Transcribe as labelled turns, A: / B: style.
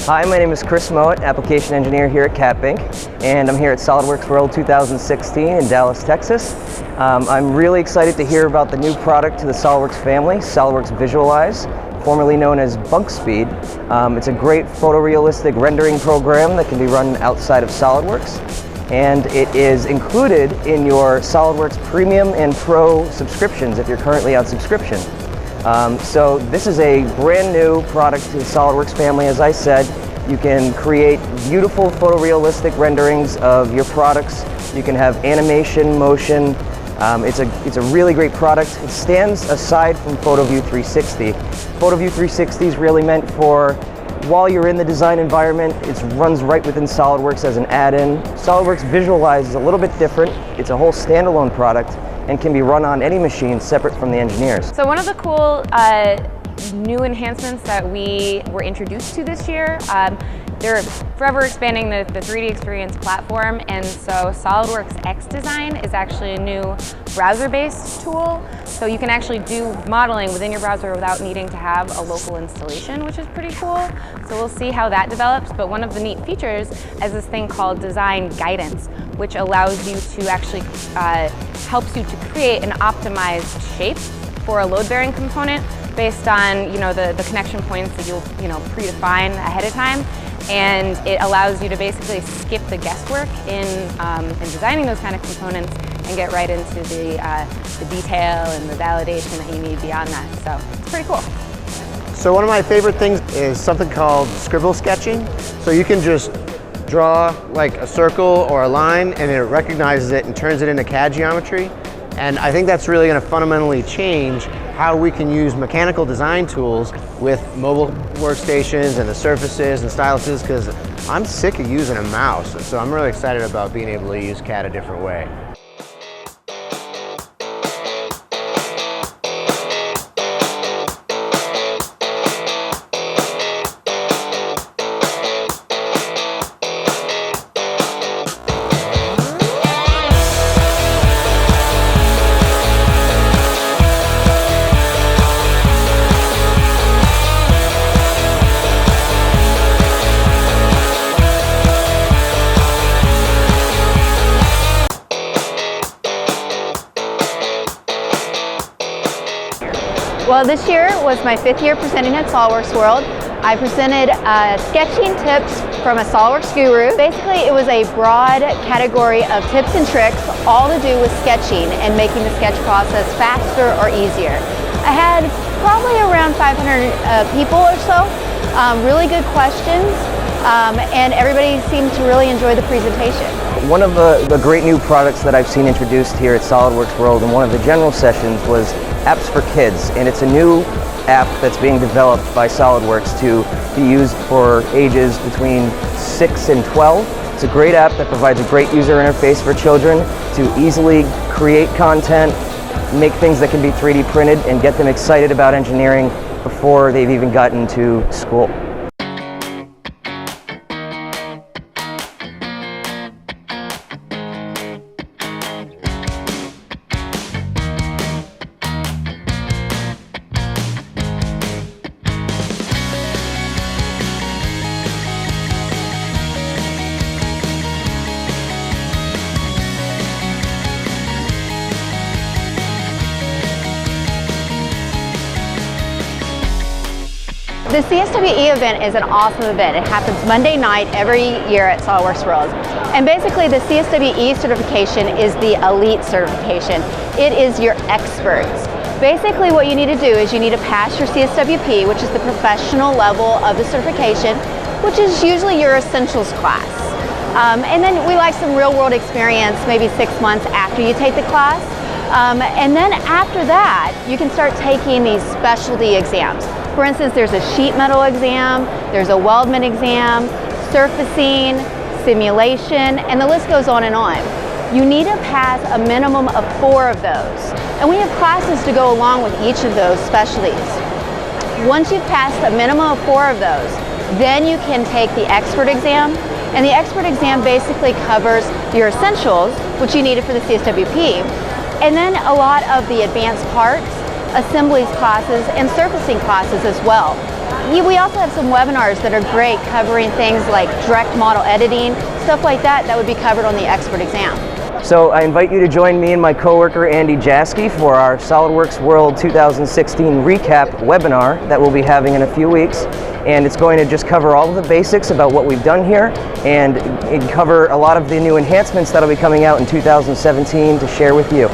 A: Hi, my name is Chris Mowat, Application Engineer here at CAPINC, and I'm here at SOLIDWORKS World 2016 in Dallas, Texas. I'm really excited to hear about the new product to the SOLIDWORKS family, SOLIDWORKS Visualize, formerly known as Bunk Speed. It's a great photorealistic rendering program that can be run outside of SOLIDWORKS, and it is included in your SOLIDWORKS Premium and Pro subscriptions if you're currently on subscription. So this is a brand new product to the SOLIDWORKS family. As I said, you can create beautiful photorealistic renderings of your products. You can have animation, motion. It's a really great product. It stands aside from PhotoView 360. PhotoView 360 is really meant for while you're in the design environment. It runs right within SOLIDWORKS as an add-in. SOLIDWORKS Visualize is a little bit different. It's a whole standalone product and can be run on any machine separate from the engineers.
B: So one of the cool new enhancements that we were introduced to this year, they're forever expanding the 3D experience platform, and so SOLIDWORKS X Design is actually a new browser-based tool. So you can actually do modeling within your browser without needing to have a local installation, which is pretty cool. So we'll see how that develops, but one of the neat features is this thing called Design Guidance, which allows you to actually, helps you to create an optimized shape for a load-bearing component based on the connection points that you'll predefine ahead of time. And it allows you to basically skip the guesswork in designing those kind of components and get right into the detail and the validation that you need beyond that. So it's pretty cool.
C: So one of my favorite things is something called scribble sketching. So you can just draw like a circle or a line and it recognizes it and turns it into CAD geometry. And I think that's really going to fundamentally change how we can use mechanical design tools with mobile workstations and the surfaces and styluses, because I'm sick of using a mouse. So I'm really excited about being able to use CAD a different way.
D: Well, this year was my 5th year presenting at SOLIDWORKS World. I presented sketching tips from a SOLIDWORKS guru. Basically, it was a broad category of tips and tricks, all to do with sketching and making the sketch process faster or easier. I had probably around 500 people or so, really good questions, and everybody seemed to really enjoy the presentation.
A: One of the great new products that I've seen introduced here at SOLIDWORKS World in one of the general sessions was Apps for Kids, and it's a new app that's being developed by SOLIDWORKS to be used for ages between 6 and 12. It's a great app that provides a great user interface for children to easily create content, make things that can be 3D printed, and get them excited about engineering before they've even gotten to school.
D: The CSWE event is an awesome event. It happens Monday night every year at SOLIDWORKS World. And basically the CSWE certification is the elite certification. It is your experts. Basically what you need to do is you need to pass your CSWP, which is the professional level of the certification, which is usually your essentials class. And then we like some real world experience, maybe 6 months after you take the class. And then after that, you can start taking these specialty exams. For instance, there's a sheet metal exam, there's a weldment exam, surfacing, simulation, and the list goes on and on. You need to pass a minimum of 4 of those. And we have classes to go along with each of those specialties. Once you've passed a minimum of 4 of those, then you can take the expert exam. And the expert exam basically covers your essentials, which you needed for the CSWP, and then a lot of the advanced parts, assemblies classes, and surfacing classes as well. We also have some webinars that are great, covering things like direct model editing, stuff like that that would be covered on the expert exam.
A: So I invite you to join me and my coworker Andy Jaski for our SOLIDWORKS World 2016 recap webinar that we'll be having in a few weeks. And it's going to just cover all of the basics about what we've done here and cover a lot of the new enhancements that'll be coming out in 2017 to share with you.